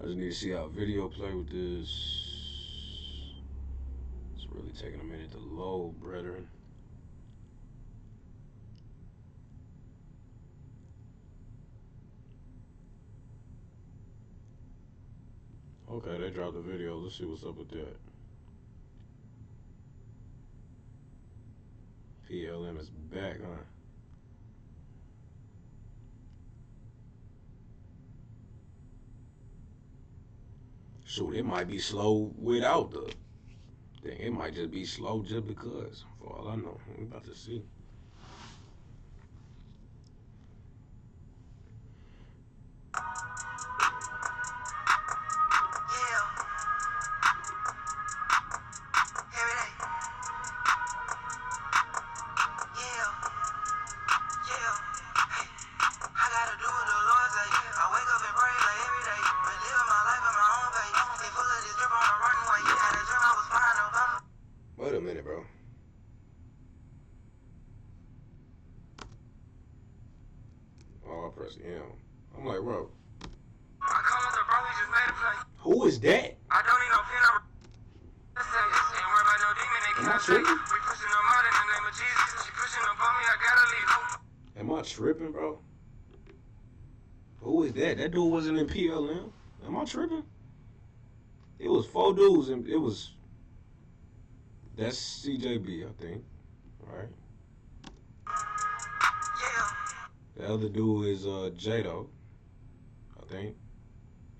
I just need to see how video play with this. It's really taking a minute to load, brethren. Okay, they dropped the video. Let's see what's up with that. PLM is back, huh? Shoot, it might be slow without the thing. It might just be slow just because. For all I know, we about to see. Wait a minute, bro. Oh, I pressed M. I'm like, bro, who is that? I don't need no pen. Am I tripping? Am I tripping, bro? Who is that? That dude wasn't in PLM. Am I tripping? It was four dudes, and it was that's CJB, I think, right? The other dude is Jado, I think.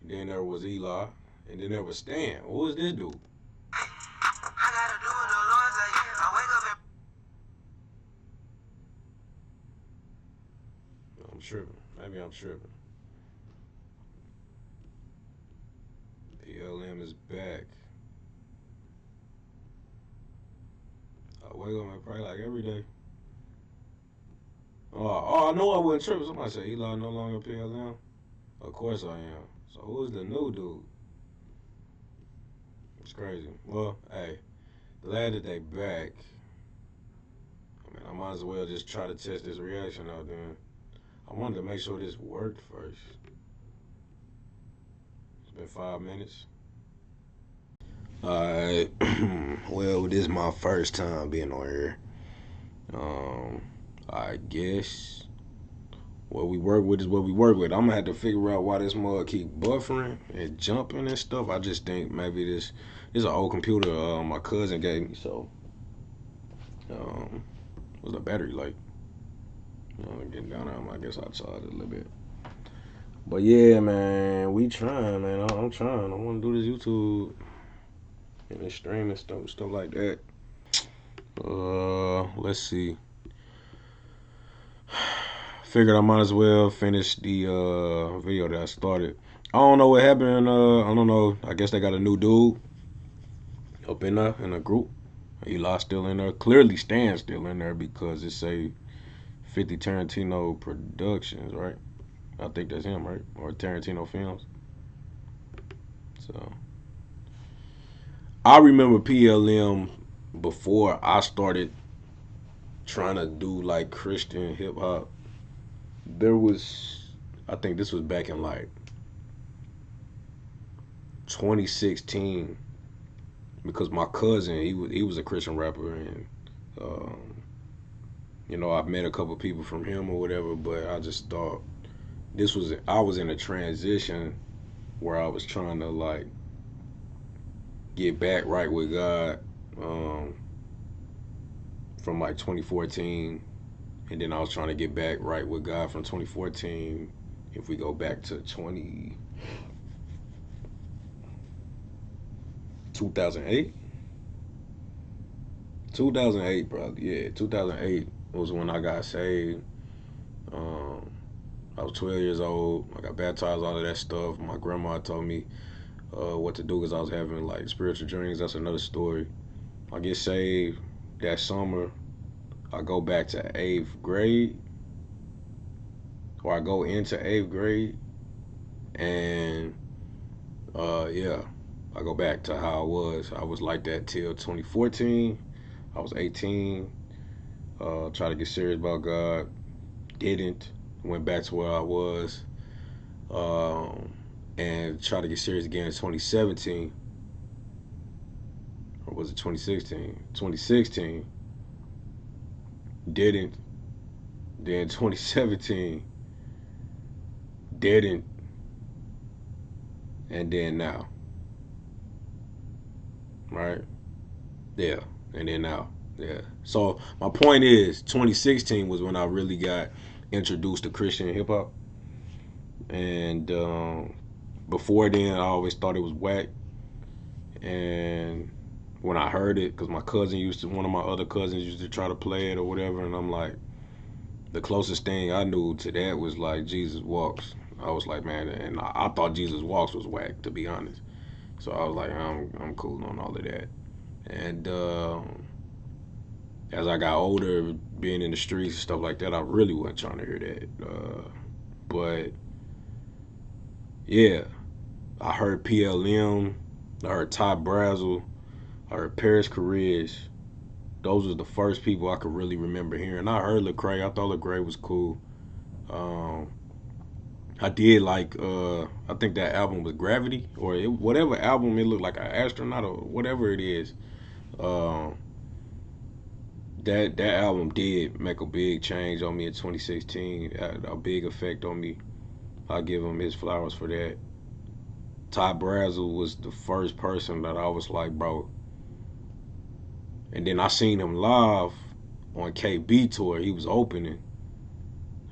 Then there was Eli, and then there was Stan. Who was this dude? I'm tripping. Maybe I'm tripping. PLM is back. I wake up and pray like every day. I know I wasn't tripping. Somebody said Eli no longer PLM. Of course I am. So who's the new dude? It's crazy. Well, hey, glad that they back. I mean, I might as well just try to test this reaction out then. I wanted to make sure this worked first. It's been 5 minutes. Alright. Well, this is my first time being on here. I guess what we work with is what we work with. I'm gonna have to figure out why this mug keep buffering and jumping and stuff. I just think maybe this is an old computer my cousin gave me. So, was the battery like? Getting down there, I guess I'll charge it a little bit. But yeah, man, we trying, man. I'm trying. I want to do this YouTube and this streaming stuff like that. Let's see. Figured I might as well finish the video that I started. I don't know what happened. I don't know. I guess they got a new dude up in a group. Eli still in there. Clearly, Stan's still in there because it's a 50 Tarantino Productions, right? I think that's him, right? Or Tarantino Films. So I remember PLM before I started trying to do like Christian hip hop. There was, I think this was back in like 2016 because my cousin he was a Christian rapper and um, I've met a couple people from him or whatever, but I just thought I was in a transition where I was trying to like get back right with God um, from like 2014, and then I was trying to get back right with God from 2014. If we go back to 2008, 2008 probably, yeah, 2008 was when I got saved. Um, I was 12 years old. I got baptized, all of that stuff. My grandma told me what to do because I was having like spiritual dreams. That's another story. I get saved that summer. I go back to eighth grade, or I go into eighth grade, and yeah, I go back to how I was. I was like that till 2014. I was 18. Tried to get serious about God. Didn't. Went back to where I was. Um, and tried to get serious again in 2017, or was it 2016? 2016, didn't. Then 2017, didn't, and then now, right? Yeah, and then now, yeah. So my point is, 2016 was when I really got introduced to Christian hip hop, and before then, I always thought it was whack. And when I heard it, because my cousin used to, one of my other cousins used to try to play it or whatever, and I'm like, the closest thing I knew to that was like Jesus Walks. I was like, man, and I thought Jesus Walks was whack, to be honest. So I was like, I'm cool on all of that. And as I got older, being in the streets and stuff like that, I really wasn't trying to hear that. But yeah, I heard PLM, I heard Ty Brazzle, I heard Paris Caris. Those was the first people I could really remember hearing. I heard Lecrae. I thought Lecrae was cool. Um, I did like. I think that album was Gravity, or whatever album it looked like an astronaut or whatever it is. Um, that album did make a big change on me in 2016. A big effect on me. I give him his flowers for that. Ty Brazzle was the first person that I was like, bro. And then I seen him live on KB tour. He was opening.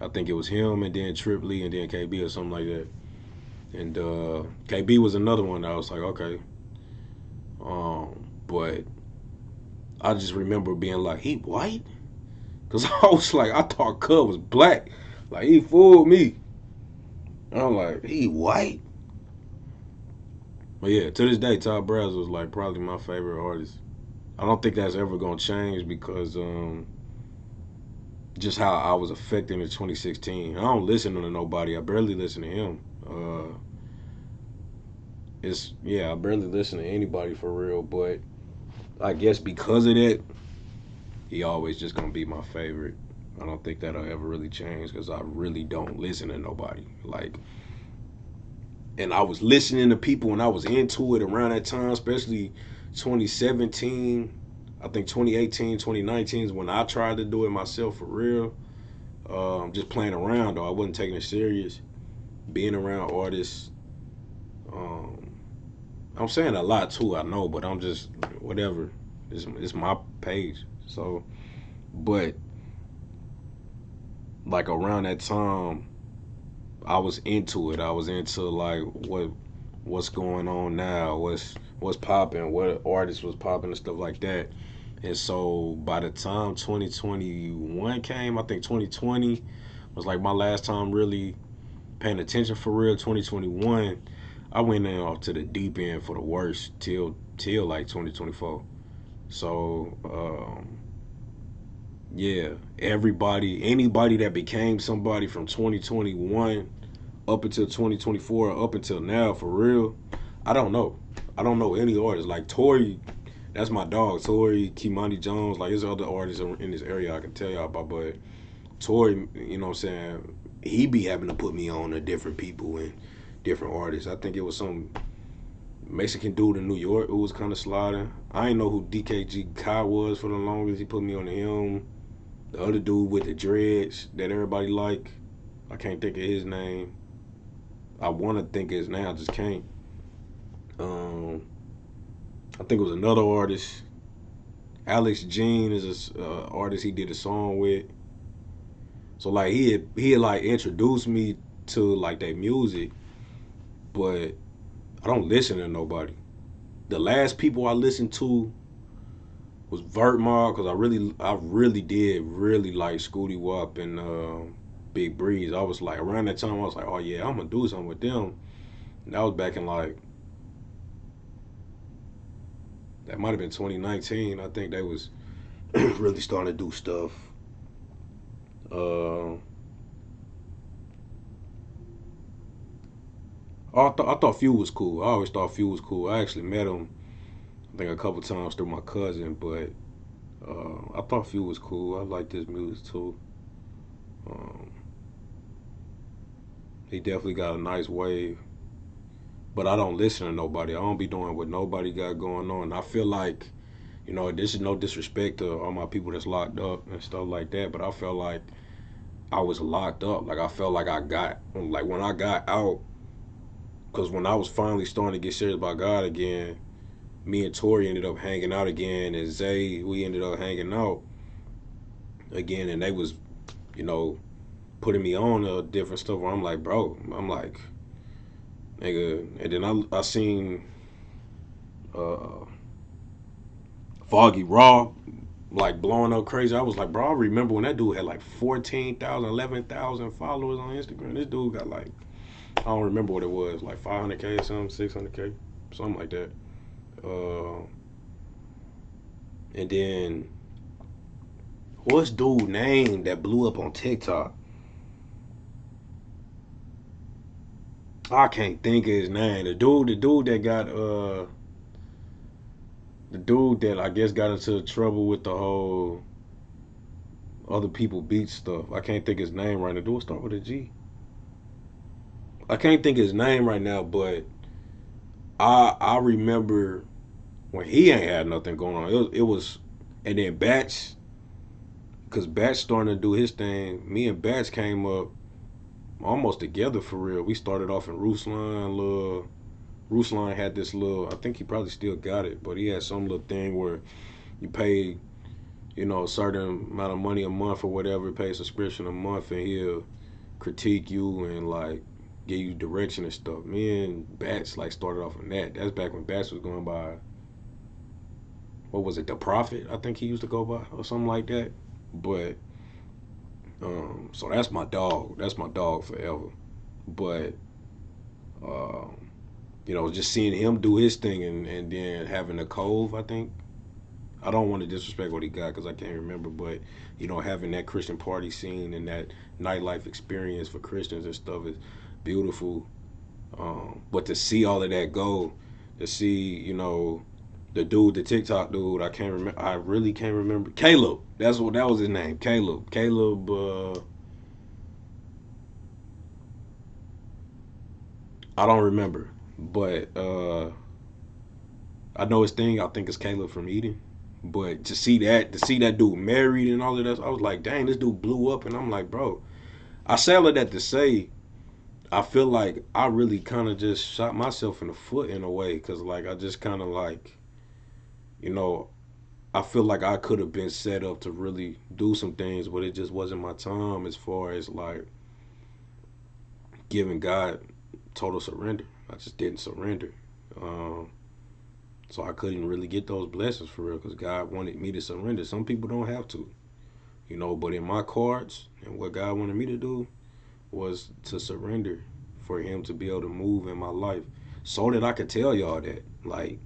I think it was him and then Trip Lee and then KB or something like that. And KB was another one that I was like, okay. But I just remember being like, he white? Because I was like, I thought Cub was black. Like, he fooled me. I'm like, he white? But yeah, to this day, Ty Braz was like probably my favorite artist. I don't think that's ever gonna change because just how I was affected in 2016. I don't listen to nobody. I barely listen to him. It's yeah, I barely listen to anybody for real. But I guess because of that, he always just gonna be my favorite. I don't think that'll ever really change because I really don't listen to nobody. Like, and I was listening to people and I was into it around that time, especially 2017. I think 2018, 2019 is when I tried to do it myself for real. Just playing around though. I wasn't taking it serious. Being around artists. Um, I'm saying a lot too, I know, but I'm just whatever. It's my page. So, but like around that time, I was into it. I was into like what's going on now, what's popping, what artists was popping and stuff like that. And so by the time 2021 came, I think 2020 was like my last time really paying attention for real. 2021, I went in off to the deep end for the worst till like 2024. So yeah, anybody that became somebody from 2021 up until 2024, up until now, for real, I don't know. I don't know any artists. Like Tory, that's my dog. Tory, Kimani Jones, like there's other artists in this area I can tell y'all about, but Tory, you know what I'm saying, he be having to put me on to different people and different artists. I think it was some Mexican dude in New York who was kind of sliding. I didn't know who DKG Kai was for the longest. He put me on to him. The other dude with the dreads that everybody like, I can't think of his name. I want to think of his name, I just can't. Um, I think it was another artist. Alex Jean is a artist he did a song with. So like he had like introduced me to like that music, but I don't listen to nobody. The last people I listened to was Vert Mob because I really did really like Scootie Wop and Big Breeze. I was like around that time I was like, oh yeah, I'm gonna do something with them. And that was back in like that might have been 2019. I think they was really starting to do stuff. Uh, I thought Few was cool. I always thought Few was cool. I actually met him, I think a couple times through my cousin, but I thought Few was cool. I liked his music too. Um, he definitely got a nice wave. but I don't listen to nobody. I don't be doing what nobody got going on. I feel like, this is no disrespect to all my people that's locked up and stuff like that, but I felt like I was locked up. Like I felt like I got like when I got out, because when I was finally starting to get serious about God again, me and Tori ended up hanging out again, and Zay, we ended up hanging out again, and they was, you know, putting me on different stuff where I'm like, bro, I'm like, nigga, and then I seen uh, Foggy Raw like blowing up crazy. I was like, bro, I remember when that dude had like 14,000, 11,000 followers on Instagram. This dude got like, I don't remember what it was, like 500K or something, 600K, something like that. Uh, and then what's dude name that blew up on TikTok? I can't think of his name. The dude that got the dude that I guess got into trouble with the whole other people beat stuff. I can't think his name right now. Do it start with a G? I can't think his name right now, but I remember when he ain't had nothing going on. It was and then Batch, because Batch starting to do his thing. Me and Batch came up almost together for real. We started off in Ruslan. Ruslan had this little. I think he probably still got it, but he had some little thing where you pay, a certain amount of money a month or whatever, pay a subscription a month, and he'll critique you and like give you direction and stuff. Me and Bats like started off on that. That's back when Bats was going by, what was it, the Prophet? I think he used to go by or something like that. But so that's my dog. That's my dog forever. But um, just seeing him do his thing and then having a cove, I think. I don't want to disrespect what he got because I can't remember, but having that Christian party scene and that nightlife experience for Christians and stuff is beautiful. But to see all of that go, to see the dude, the TikTok dude, I can't remember. I really can't remember. Caleb. That was his name. Caleb. Caleb. I don't remember, but I know his thing. I think it's Caleb from Eden. But to see that dude married and all of that, I was like, dang, this dude blew up, and I'm like, bro. I say all of that to say, I feel like I really kind of just shot myself in the foot in a way, because like I just kind of like, you know, I feel like I could have been set up to really do some things, but it just wasn't my time as far as like giving God total surrender. I just didn't surrender. Um, so I couldn't really get those blessings for real because God wanted me to surrender. Some people don't have to, but in my cards and what God wanted me to do was to surrender for Him to be able to move in my life so that I could tell y'all that. Like,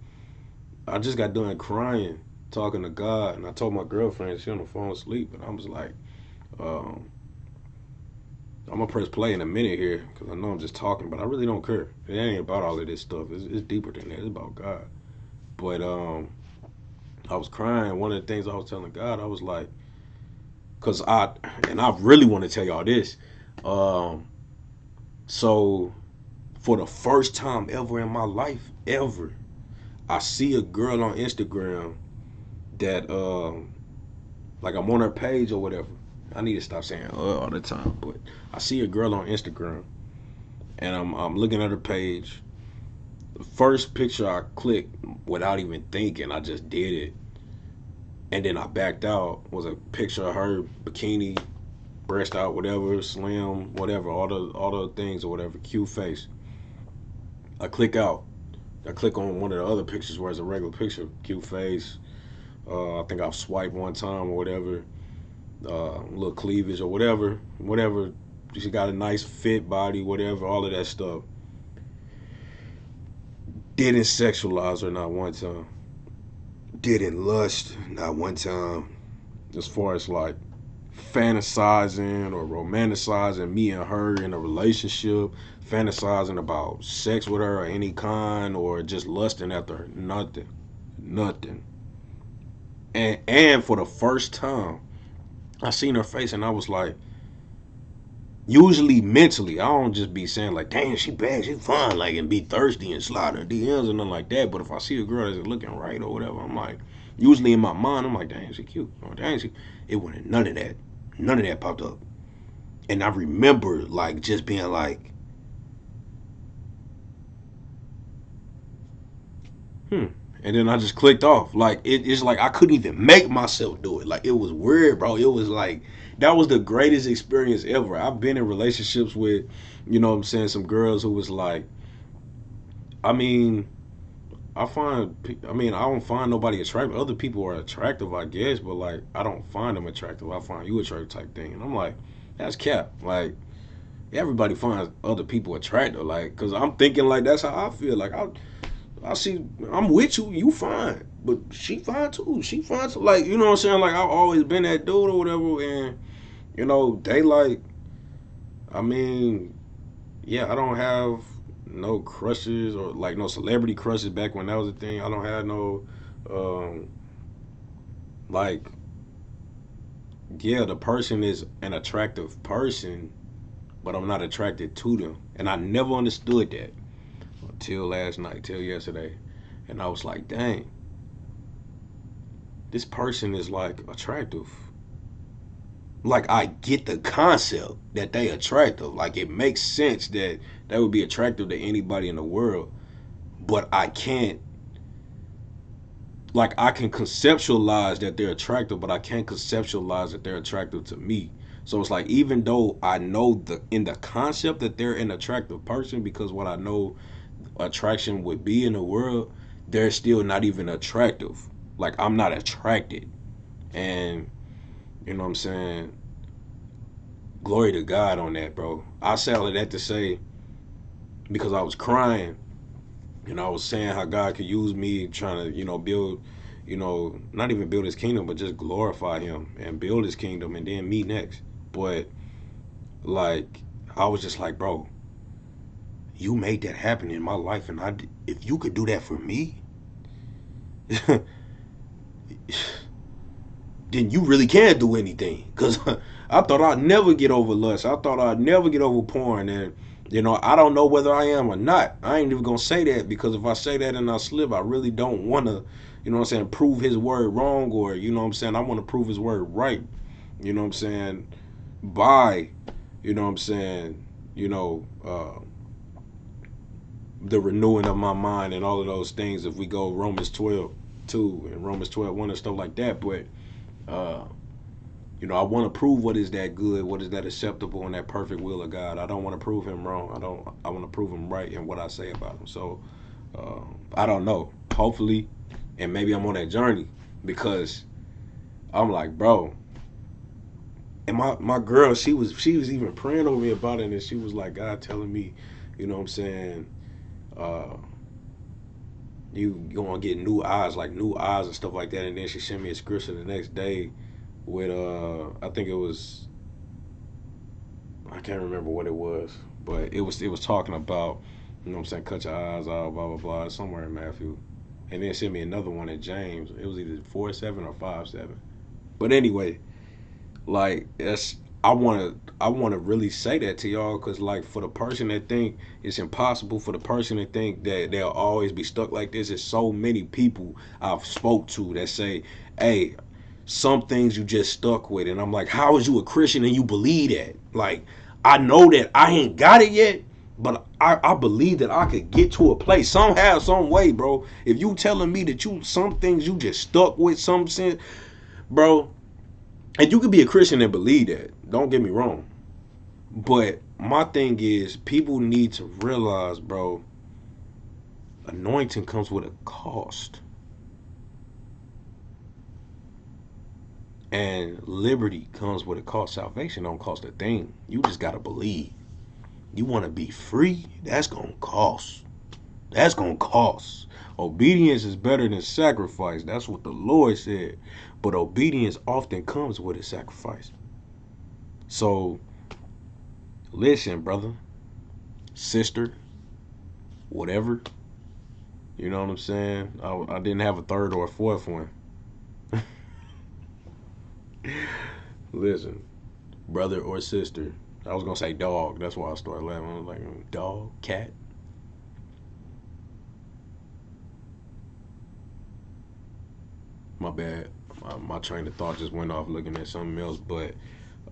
I just got done crying, talking to God, and I told my girlfriend, she on the phone asleep, and I was like, um, I'm gonna press play in a minute here because I know I'm just talking, but I really don't care. It ain't about all of this stuff. It's deeper than that. It's about God. But I was crying. One of the things I was telling God, I was like, cause I really want to tell y'all this. Um, so for the first time ever in my life, ever, I see a girl on Instagram that like I'm on her page or whatever. I need to stop saying all the time, but I see a girl on Instagram and I'm looking at her page. The first picture I clicked without even thinking, I just did it. And then I backed out was a picture of her bikini, breast out, whatever, slim, whatever, all the things or whatever, cute face. I click out. I click on one of the other pictures where it's a regular picture, cute face. I think I've swiped one time or whatever, little cleavage or whatever. She got a nice fit body, whatever, all of that stuff. Didn't sexualize her not one time. Didn't lust not one time. As far as like fantasizing or romanticizing me and her in a relationship, fantasizing about sex with her or any kind, or just lusting after her. Nothing. Nothing. And for the first time, I seen her face and I was like, Usually mentally, I don't just be saying like, "Dang, she bad, she fine," like and be thirsty and slide her DMs or nothing like that. But if I see a girl that's looking right or whatever, I'm like, usually in my mind, I'm like, "Dang, she cute." Or, "Dang, she." It wasn't none of that. None of that popped up. And I remember like just being like, hmm. And then I just clicked off. Like it's like I couldn't even make myself do it. Like it was weird, bro. It was like that was the greatest experience ever. I've been in relationships with, you know what I'm saying, some girls who was like, I mean, I mean, I don't find nobody attractive. Other people are attractive, I guess, but like, I don't find them attractive. I find you attractive type thing. And I'm like, that's cap. Like, everybody finds other people attractive. Like, cause I'm thinking like that's how I feel. Like, I see, I'm with you, you fine. But she fine too. She fine too. Like, you know what I'm saying? Like, I've always been that dude or whatever. And, you know, they like, I mean, yeah, I don't have no crushes or like no celebrity crushes back when that was a thing. I don't have no um like yeah, the person is an attractive person, but I'm not attracted to them. And I never understood that until last night, till yesterday. And I was like, dang, this person is like attractive. Like I get the concept that they attractive. Like it makes sense that they would be attractive to anybody in the world, but I can't like I can conceptualize that they're attractive, but I can't conceptualize that they're attractive to me. So it's like even though I know the in the concept that they're an attractive person because what I know attraction would be in the world, they're still not even attractive. Like I'm not attracted. And you know what I'm saying? Glory to God on that, bro. I say all of that to say because I was crying and I was saying how God could use me trying to, build, not even build his kingdom, but just glorify him and build his kingdom and then me next. But like, I was just like, bro, you made that happen in my life. And if you could do that for me, then you really can't do anything. Because I thought I'd never get over lust. I thought I'd never get over porn. And, I don't know whether I am or not. I ain't even going to say that because if I say that and I slip, I really don't want to, prove his word wrong or, I want to prove his word right. You know what I'm saying? By, you know what I'm saying, you know, uh, the renewing of my mind and all of those things if we go Romans 12 2 and Romans 12 1 and stuff like that. But, uh, I want to prove what is that good, what is that acceptable, and that perfect will of God. I don't want to prove Him wrong. I want to prove Him right in what I say about Him. So I don't know. Hopefully, and maybe I'm on that journey because I'm like, bro. And my girl, she was even praying over me about it, and she was like, God telling me, you know what I'm saying, uh, you gonna get new eyes, like new eyes and stuff like that. And then she sent me a scripture the next day with I think it was I can't remember what it was, but it was talking about, you know what I'm saying, cut your eyes out, blah blah blah, somewhere in Matthew, and then sent me another one in James. It was either 4:7 or 5:7. But anyway, like it's I want to really say that to y'all because like for the person that think it's impossible, for the person that think that they'll always be stuck like this, there's so many people I've spoke to that say, hey, some things you just stuck with. And I'm like, how is you a Christian and you believe that? Like, I know that I ain't got it yet, but I believe that I could get to a place somehow, some way, bro. If you telling me that you some things you just stuck with, some sense, bro, and you could be a Christian and believe that. Don't get me wrong. But my thing is, people need to realize, bro, anointing comes with a cost. And liberty comes with a cost. Salvation don't cost a thing. You just gotta believe. You wanna be free? That's gonna cost. That's gonna cost. Obedience is better than sacrifice. That's what the Lord said. But obedience often comes with a sacrifice. So listen, brother, sister, whatever. You know what I'm saying? I didn't have a third or a fourth one. Listen, brother or sister, I was gonna say dog. That's why I started laughing. I was like, dog, cat. My bad. My train of thought just went off looking at something else. But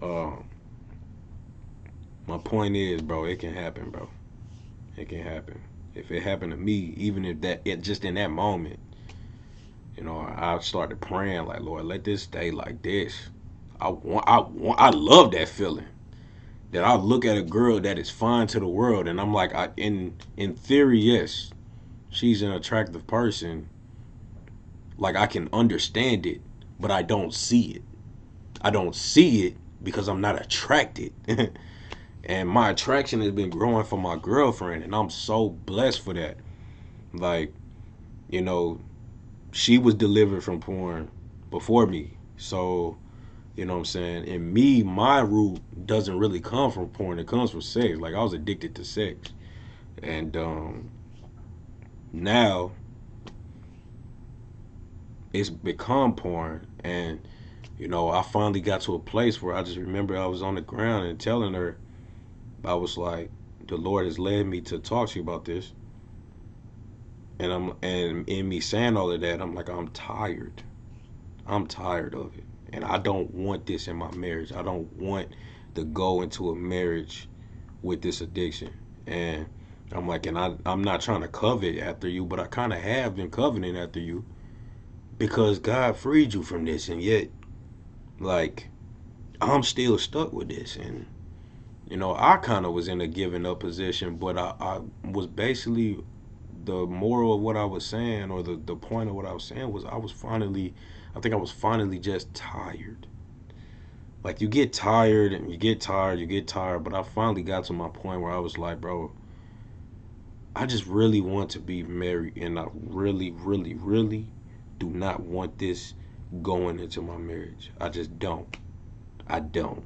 um, my point is, bro, it can happen, bro. It can happen. If it happened to me, even if that it just in that moment, I started praying like, Lord, let this stay like this. I love that feeling that I look at a girl that is fine to the world, and I'm like, in theory, yes, she's an attractive person. Like I can understand it, but I don't see it. I don't see it because I'm not attracted. And my attraction has been growing for my girlfriend, and I'm so blessed for that. Like, you know, she was delivered from porn before me. So, you know what I'm saying? And me, my root doesn't really come from porn. It comes from sex. Like I was addicted to sex. And now it's become porn. And, I finally got to a place where I just remember I was on the ground and telling her, I was like, the Lord has led me to talk to you about this. And in me saying all of that, I'm like, I'm tired. I'm tired of it. And I don't want this in my marriage. I don't want to go into a marriage with this addiction. And I'm like, I'm not trying to covet after you, but I kind of have been coveting after you because God freed you from this. And yet, like, I'm still stuck with this. And, I kind of was in a giving up position, but I was basically the moral of what I was saying, or the point of what I was saying was I think I was finally just tired. Like you get tired and you get tired, but I finally got to my point where I was like, bro, I just really want to be married, and I really, really, really do not want this going into my marriage. I just don't. I don't.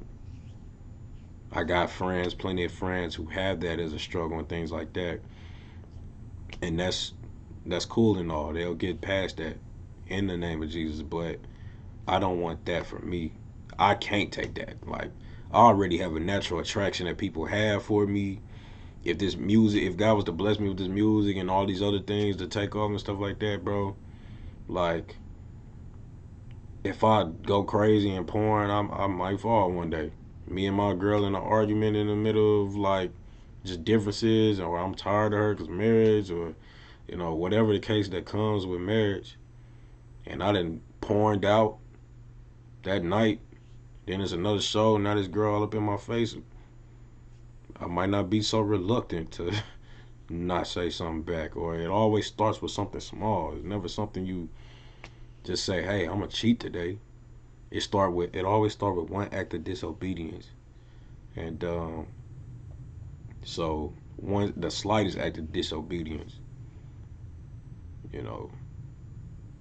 I got friends, plenty of friends who have that as a struggle and things like that, and that's cool and all. They'll get past that in the name of Jesus, but I don't want that for me. I can't take that. Like I already have a natural attraction that people have for me. If this music, if God was to bless me with this music and all these other things to take off and stuff like that, bro, like if I go crazy and porn, I might fall one day. Me and my girl in an argument in the middle of like just differences, or I'm tired of her because marriage, or whatever the case that comes with marriage, and I done porned out that night. Then there's another show, now this girl all up in my face. I might not be so reluctant to not say something back. Or it always starts with something small. It's never something you just say, hey, I'm gonna cheat today. It always start with one act of disobedience. And so one the slightest act of disobedience, you know.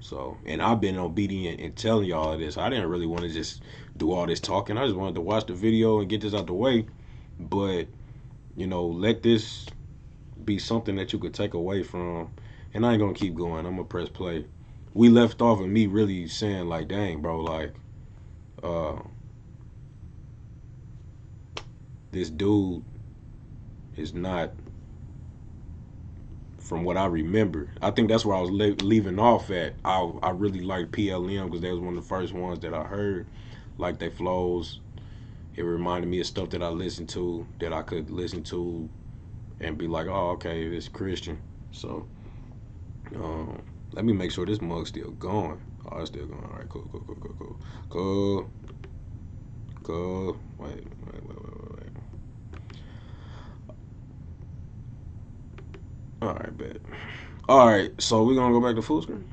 So and I've been obedient in telling y'all this. I didn't really want to just do all this talking. I just wanted to watch the video and get this out the way. But, let this be something that you could take away from. And I ain't gonna keep going. I'm gonna press play. We left off of me really saying like, dang, bro, like, uh, this dude is not from what I remember. I think that's where I was leaving off at. I really liked PLM because they was one of the first ones that I heard. Like they flows. It reminded me of stuff that I listened to that I could listen to and be like, oh, okay, it's Christian. So Um, let me make sure this mug's still going. Oh, it's still going. All right, cool, cool, cool, cool, cool, cool, cool. Wait. All right, bet. All right, so we're gonna go back to full screen.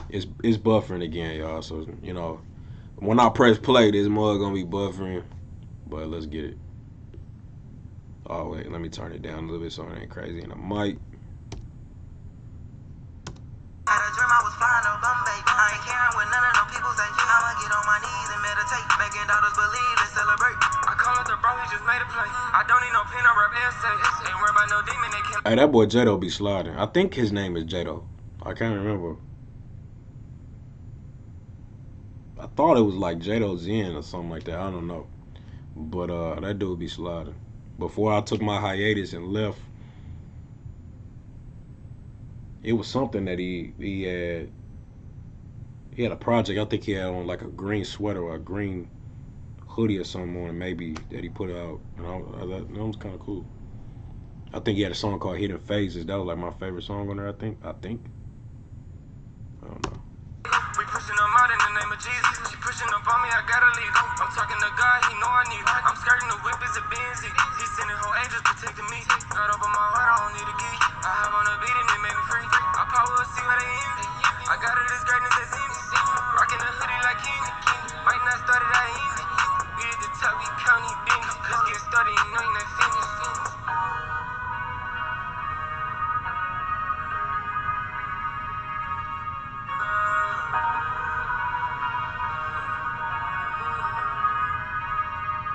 It's buffering again, y'all. So when I press play, this mug gonna be buffering. But let's get it. Oh wait, let me turn it down a little bit so it ain't crazy in the mic. Had a dream I was flying to Bombay. I ain't caring what none of them people say. I'ma get on my knees and meditate. Making daughters believe and celebrate. I call it the bro, he just made a play. I don't need no pen or rap essay. Ain't worried about no demon that can. Hey, that boy Jado be sliding. I think his name is Jado. I can't remember. I thought it was like Jado Zen or something like that. I don't know. But that dude be sliding. Before I took my hiatus and left, it was something that he had a project. I think he had on like a green sweater or a green hoodie or something on, maybe that he put out. And that was kind of cool. I think he had a song called Hidden Phases. That was like my favorite song on there. I think. I don't know. We pushing them out in the name of Jesus. She pushing up on me, I gotta leave. I'm talking to God, he know I need. I'm skirting the whip, it's a Benzie. He sending whole angels protecting me. God open my heart, I don't need a key. I have on a beat and it made me free. I power, see where they in. I got it, this greatness that's in me. Rocking a hoodie like King. Might not start it out easy. We at the top, we count these bins. Let's get started, you know you're not finished.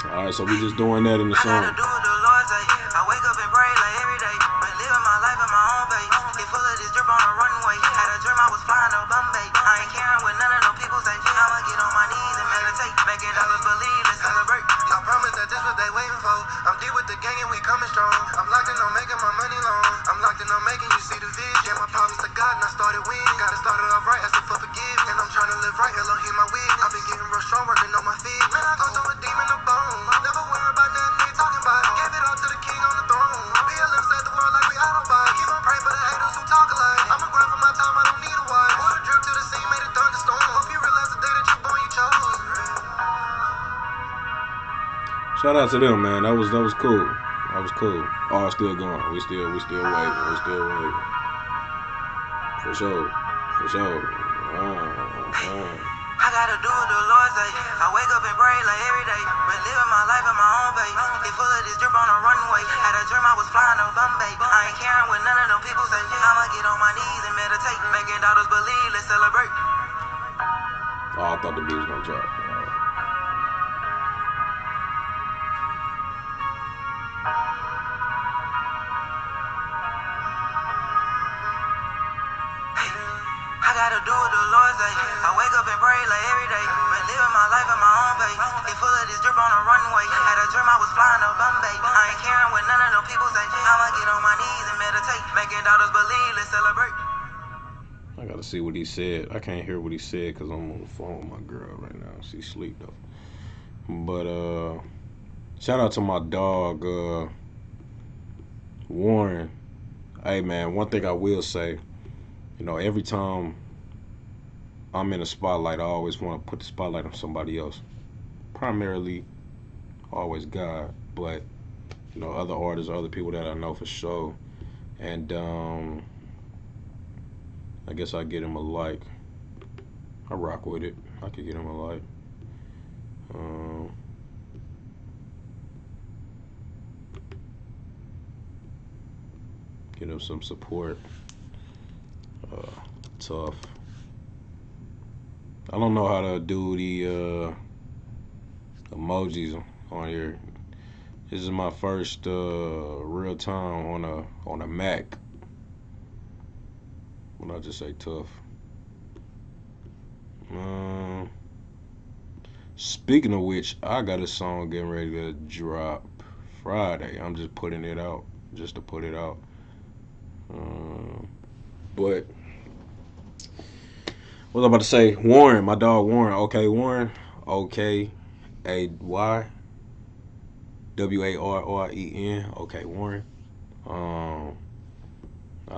All right, so we just doing that in the I song. gotta do what the Lord say. I wake up and pray like every day. Been living my life at my own pace. Get full of this drip on the runway. Had a dream I was flying to Bombay. I ain't caring what none of them people say. I'ma get on my knees and meditate. Making dollars believe, let's celebrate. I promise that this what they waiting for. I'm deep with the gang and we coming strong. I'm locked in on making my money long. I'm locked in on making you see the vision. Gave my problems to God and I started winning. Gotta start it off right, asking for forgive. And I'm trying to live right, Elohim my wig. I've been getting real strong, working on my feet. Man, I go through a demon of bone. Never worry about nothing they talking about. Gave it all to the king on the throne. BLM set the world like we Autobot. Keep on praying for the haters who talk alike. I'ma grind for my time, I don't need a wife. Water drip to the scene, made a thunderstorm. Hope you realize the day that you born, you chose. Shout out to them, man. That was cool. That was cool. Oh, it's still going. We still waiting. We still waiting. For sure. I gotta do what the Lord say. I wake up and pray like every day. Been living my life at my own pace. Get full of this drip on the runway. Had a dream I was flying to Bombay. I ain't caring what none of them people say. I'ma get on my knees and meditate. Making daughters believe, let's celebrate. Oh, I thought the beat was gonna drop. I gotta do what the Lord say. I wake up and pray like every day. Been living my life at my own pace. Get full of this drip on the runway. Had a dream I was flying to Bombay. I ain't caring what none of them people say. I'ma get on my knees and meditate. Making daughters believe, let's celebrate. I gotta see what he said. I can't hear what he said because I'm on the phone with my girl right now. She's asleep though. But shout out to my dog, Warren. Hey man, one thing I will say, every time I'm in a spotlight, I always want to put the spotlight on somebody else. Primarily, always God, but other artists, other people that I know for sure. And I guess I get him a like. I rock with it. I could get him a like. Get him some support. Tough. I don't know how to do the emojis on here. This is my first real time on a Mac. When I just say tough. Speaking of which, I got a song getting ready to drop Friday. I'm just putting it out just to put it out. But what was I about to say? Warren, my dog Warren. Okay, Warren. OKAYWARREN. Okay, Warren. I'll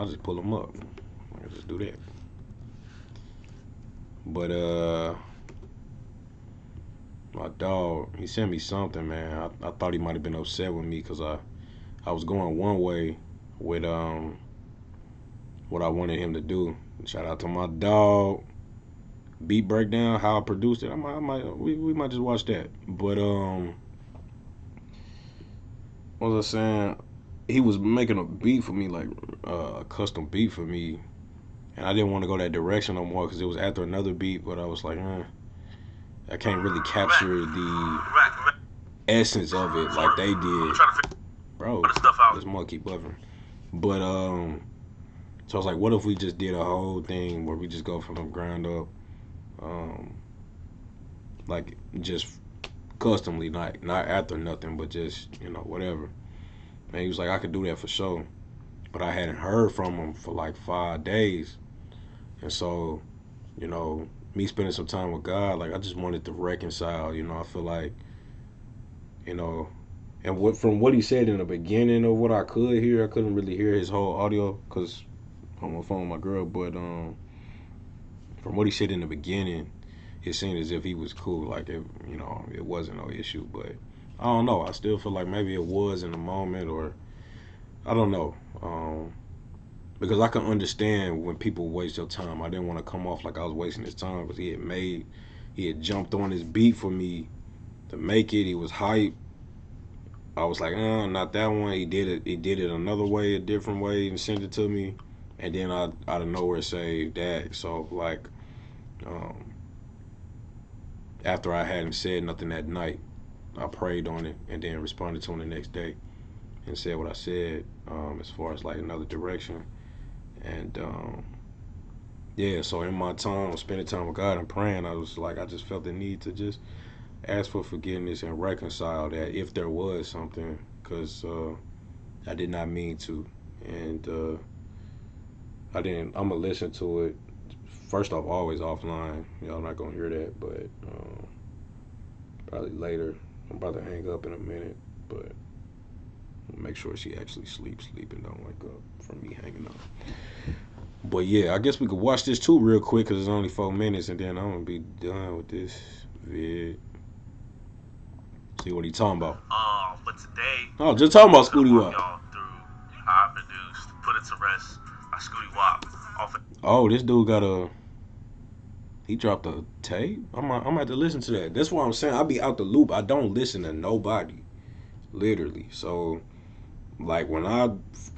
just pull him up. I'll just do that. But my dog, he sent me something, man. I thought he might have been upset with me because I was going one way with what I wanted him to do. Shout out to my dog. Beat breakdown, how I produced it. We might just watch that. But what was I saying? He was making a beat for me, like a custom beat for me, and I didn't want to go that direction no more because it was after another beat. But I was like, I can't really capture the essence of it like they did, bro. This mug keep buffering. But so I was like, what if we just did a whole thing where we just go from the ground up? like just customly, not after nothing, but just whatever. And he was like, I could do that for sure, but I hadn't heard from him for like 5 days, and so me spending some time with God, like I just wanted to reconcile. I feel like you know, and from what he said in the beginning of what I could hear, I couldn't really hear his whole audio because on my phone with my girl, but from what he said in the beginning, it seemed as if he was cool. Like it wasn't no issue. But I don't know. I still feel like maybe it was in the moment, or I don't know. Because I can understand when people waste your time. I didn't want to come off like I was wasting his time because he had jumped on his beat for me to make it. He was hype. I was like, not that one. He did it. He did it another way, a different way, and sent it to me. And then I out of nowhere say that. So like, um, after I hadn't said nothing that night, I prayed on it and then responded to him the next day and said what I said, as far as like another direction. And yeah, so in my time, spending time with God and praying, I was like, I just felt the need to just ask for forgiveness and reconcile that if there was something, because I did not mean to. And I didn't, I'm going to listen to it. First off, always offline. Y'all not going to hear that, but probably later. I'm about to hang up in a minute, but make sure she actually sleep and don't wake up from me hanging up. But yeah, I guess we could watch this too real quick because it's only 4 minutes, and then I'm gonna be done with this vid. See what he talking about. But today, Oh, just talking about I'm Scootie gonna walk Wop. y'all through how I produced Put It to Rest by Scootie Wop off of Oh, this dude got a. He dropped a tape. I'm gonna have to listen to that. That's what I'm saying. I be out the loop. I don't listen to nobody, literally. So like when I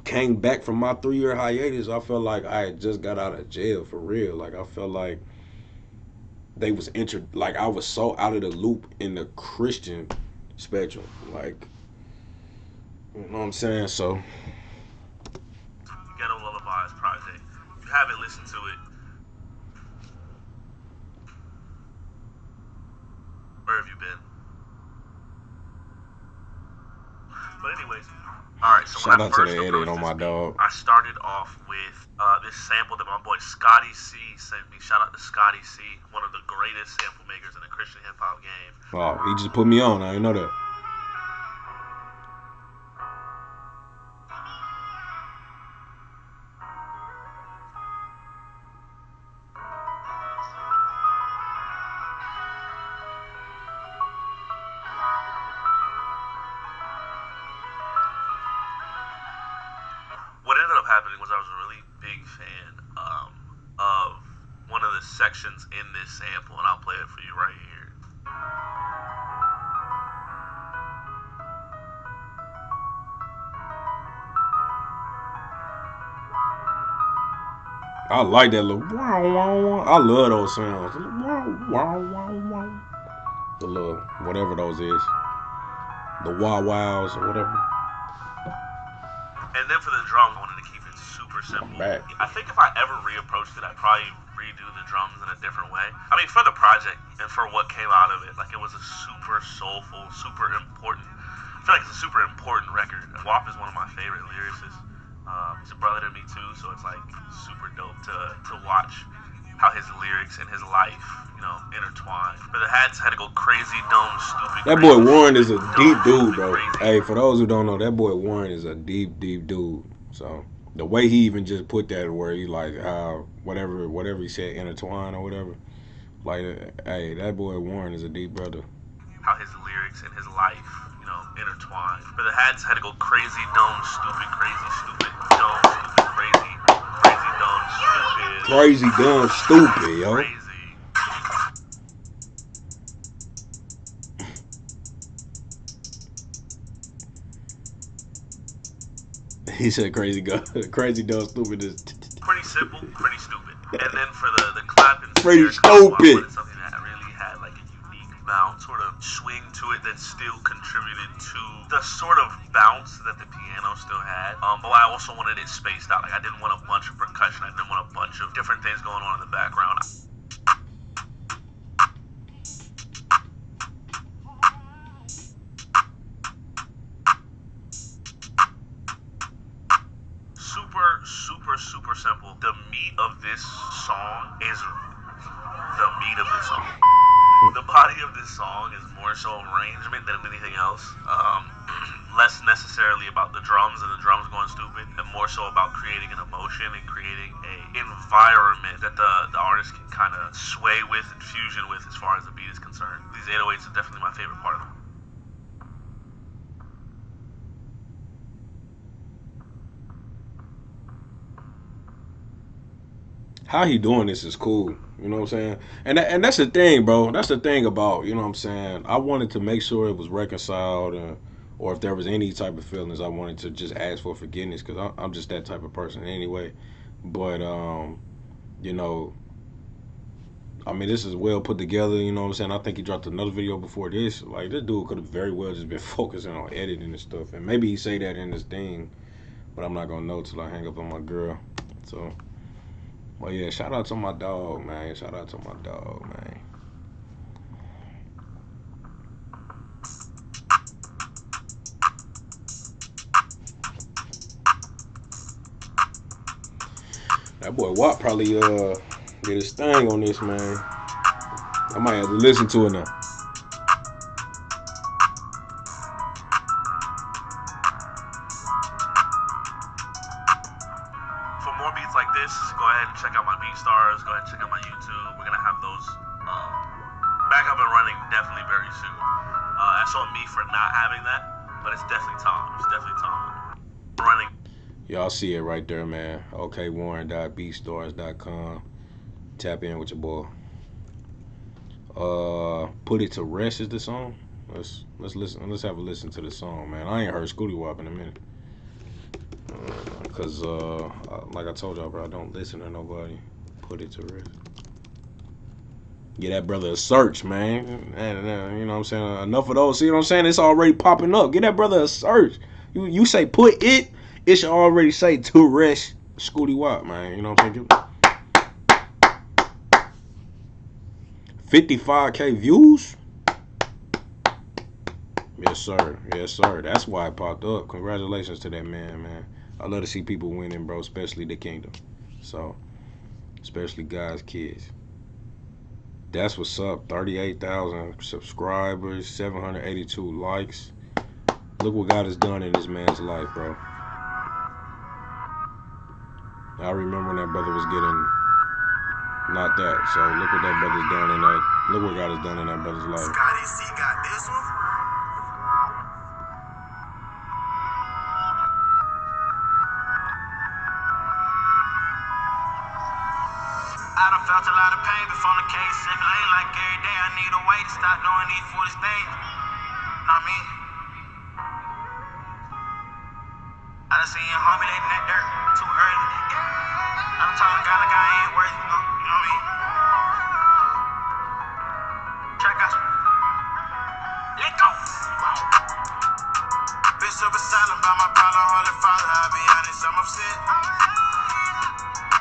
came back from my 3 year hiatus, I felt like I had just got out of jail for real. Like I felt like they was like I was so out of the loop in the Christian spectrum. Like you know what I'm saying? So Ghetto Lullabies project. If you haven't listened to it, where have you been? But anyways, alright, so when shout I out to the first edit approached on this my beat, dog. I started off with this sample that my boy Scotty C sent me. Shout out to Scotty C, one of the greatest sample makers in the Christian hip hop game. Oh, he just put me on. I didn't know that. What ended up happening was I was a really big fan of one of the sections in this sample, and I'll play it for you right here. I like that little wow wow wow. I love those sounds. Wow wow wow wow. The little whatever those is. The wow wows or whatever. And then for the drums, I wanted to keep it super I'm simple. back. I think if I ever reapproached it, I'd probably redo the drums in a different way. I mean, for the project and for what came out of it, like it was a super soulful, super important. I feel like it's a super important record. WAP is one of my favorite lyricists. He's a brother to me too, so it's like super dope to watch how his lyrics and his life, intertwine. But the hats had to go crazy, dumb, stupid. That boy Warren is a deep dude, bro. Hey, for those who don't know, that boy Warren is a deep dude. So the way he even just put that, where he like whatever he said, intertwine or whatever. Like, hey, that boy Warren is a deep brother. How his lyrics and his life, intertwine. But the hats had to go crazy, dumb, stupid, crazy, stupid, dumb, stupid, crazy, crazy, dumb, stupid. Crazy, dumb, stupid, yo. Crazy. He said crazy, crazy, dumb, stupid is Pretty simple, pretty stupid. And then for the clap and pretty snare combo, I stupid. wanted something that really had like a unique bounce, sort of swing to it that still contributed to the sort of bounce that the piano still had. But I also wanted it spaced out. Like I didn't want a bunch of percussion. I didn't want a bunch of different things going on in the background. super, super simple. The meat of this song is the meat of this song. The body of this song is more so arrangement than anything else. Less necessarily about the drums and the drums going stupid, and more so about creating an emotion and creating a environment that the artist can kind of sway with and fusion with as far as the beat is concerned. These 808s are definitely my favorite part of them. How he doing this is cool. You know what I'm saying? And that's the thing, bro. That's the thing about, you know what I'm saying? I wanted to make sure it was reconciled, or if there was any type of feelings, I wanted to just ask for forgiveness because I'm just that type of person anyway. But you know, I mean, this is well put together. You know what I'm saying? I think he dropped another video before this. Like, this dude could have very well just been focusing on editing and stuff, and maybe he say that in this thing, but I'm not gonna know till I hang up on my girl. So. Well, yeah, shout out to my dog, man. Shout out to my dog, man. That boy Watt probably did his thing on this, man. I might have to listen to it now. For more beats like this, go ahead and check out my BeatStars. Go ahead and check out my YouTube. We're gonna have those back up and running definitely very soon. That's on me for not having that, but it's definitely time. It's definitely time. Running. Y'all see it right there, man. okaywarren.beatstars.com. Tap in with your boy. Put It to Rest is the song. Let's listen. Let's have a listen to the song, man. I ain't heard Scootie Wop in a minute. Cause like I told y'all, bro, I don't listen to nobody. Put It to Rest. Get that brother a search, man. And, you know what I'm saying? Enough of those. See what I'm saying? It's already popping up. Get that brother a search. You say put it should already say to rest Scootie Wop, man. You know what I'm saying? 55K views? Yes, sir. Yes, sir. That's why it popped up. Congratulations to that man. I love to see people winning, bro, especially the kingdom. So, especially God's kids. That's what's up. 38,000 subscribers, 782 likes. Look what God has done in this man's life, bro. I remember when that brother was getting not that. So look what that brother's done in that. Look what God has done in that brother's life. Scotty C got this one. I done felt a lot of pain before the case. Circulating like every day. I need a way to stop doing these foolish things. Not me. I done seen your homie letting that dirt too early. I'm talking God like I ain't worth it. You know what I mean? Check out. Let go. Been super silent about my problem, Holy Father. I'll be honest, I'm upset.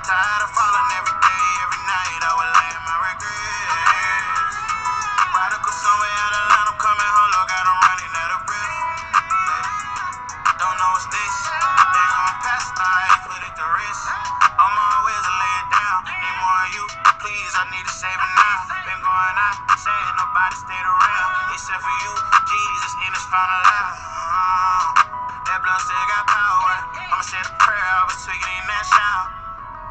Tired of falling every day, every night. I will lay in my regrets. Radical somewhere out of line, I'm coming home, Lord, God, I'm running out of breath. Don't know what's this. They're gonna pass life, put it to rest. I'm always a lay it down. Need more of you, please, I need to save it now. Been going out, saying nobody stayed around. Except for you, Jesus, in his final hour. That blood still got power. I'ma say the prayer, I was tweaking in that shower.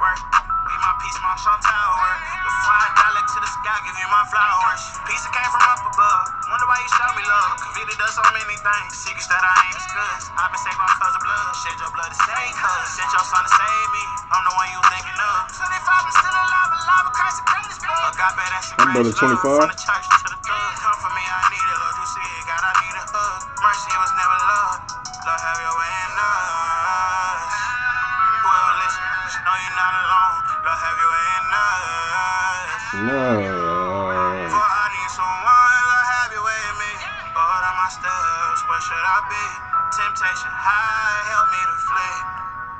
Work, be my peace, my strong tower. Before I die, look to the sky, give you my flowers. Peace that came from up above. Wonder why you show me love. Convicted does so many things. Secrets that I ain't discussed. I've been saved because of blood. Shed your blood to save cuz. Sent your son to save me. I'm the one you thinking of. 25, I'm still alive, alive with Christ, the greatest blood. God, that's the That brother greatest love. 25. From the church to the thug. Come for me, I need it. Lord, you see it. God, I need a hug. Mercy was never love. Lord, have your way in us. Whoever listen, just know you're not alone. Lord, have your way in us. No. For I need someone, Lord, have your way in me. Order my steps, where should I be? Temptation high, help me to flee.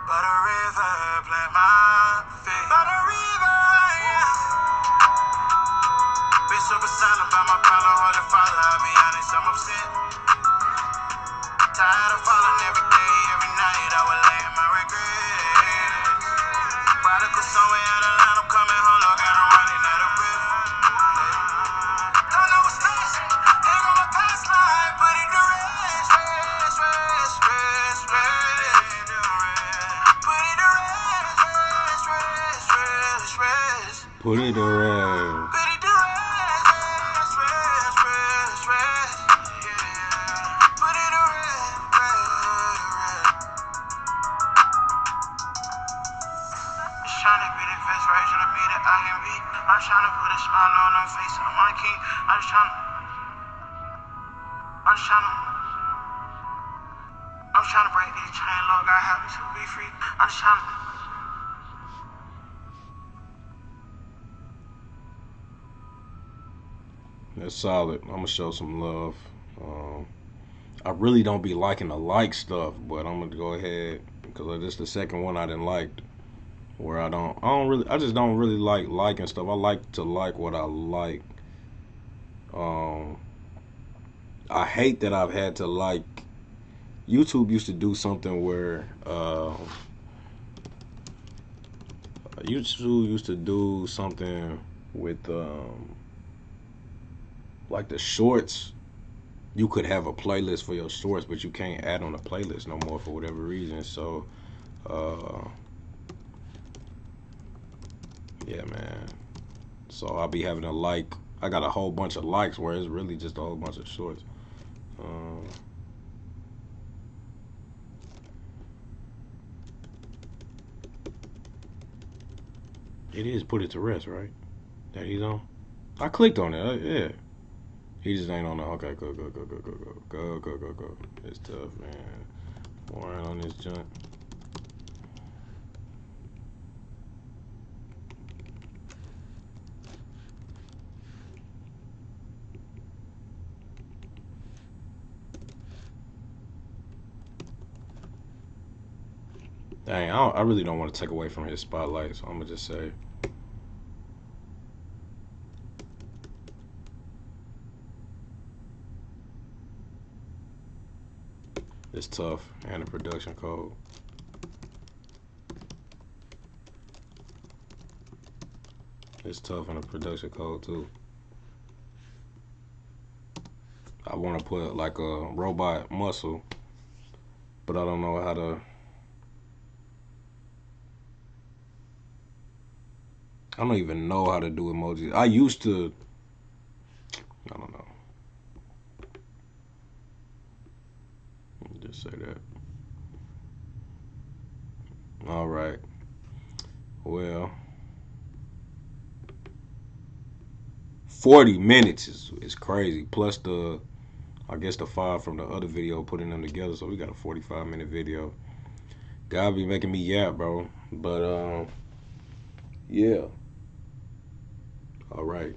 By the river, plant my feet. By the river, yeah. Been super silent about my problem, Holy Father. I'll be honest, I'm upset. Tired of falling every day, every night. I will lay in my regrets. Put it around. Put it to rest, rest, rest, rest, yeah. Put it to rest, rest. Just tryna be the best version of me that I can be. I'm tryna put a smile on the face of my king. I'm just tryna, I'm tryna break these chain, Lord God, help me to be free. I'm just tryna. That's solid. I'm gonna show some love. I really don't be liking the like stuff, but I'm gonna go ahead because this is the second one I didn't like. Where I just don't really like liking stuff. I like to like what I like. Um, I hate that I've had to like. YouTube used to do something where YouTube used to do something with like the shorts. You could have a playlist for your shorts, but you can't add on a playlist no more for whatever reason. So, uh, yeah, man. So I'll be having to like. I got a whole bunch of likes where it's really just a whole bunch of shorts. Um, it is put it to rest, right? That he's on. I clicked on it. Yeah. He just ain't on the. Okay, go, go, go, go, go, go, go, go, go, go. It's tough, man. Warren on this joint. Dang, I really don't want to take away from his spotlight, so I'm gonna just say it's tough and the production code. It's tough and the production code too. I want to put like a robot muscle, but I don't know how to. I don't even know how to do emojis. I used to. I don't know. Let me just say that. All right. Well, 40 minutes is crazy. Plus the, I guess the 5 from the other video, putting them together. So we got a 45-minute video. God be making me yap, bro. But yeah. All right.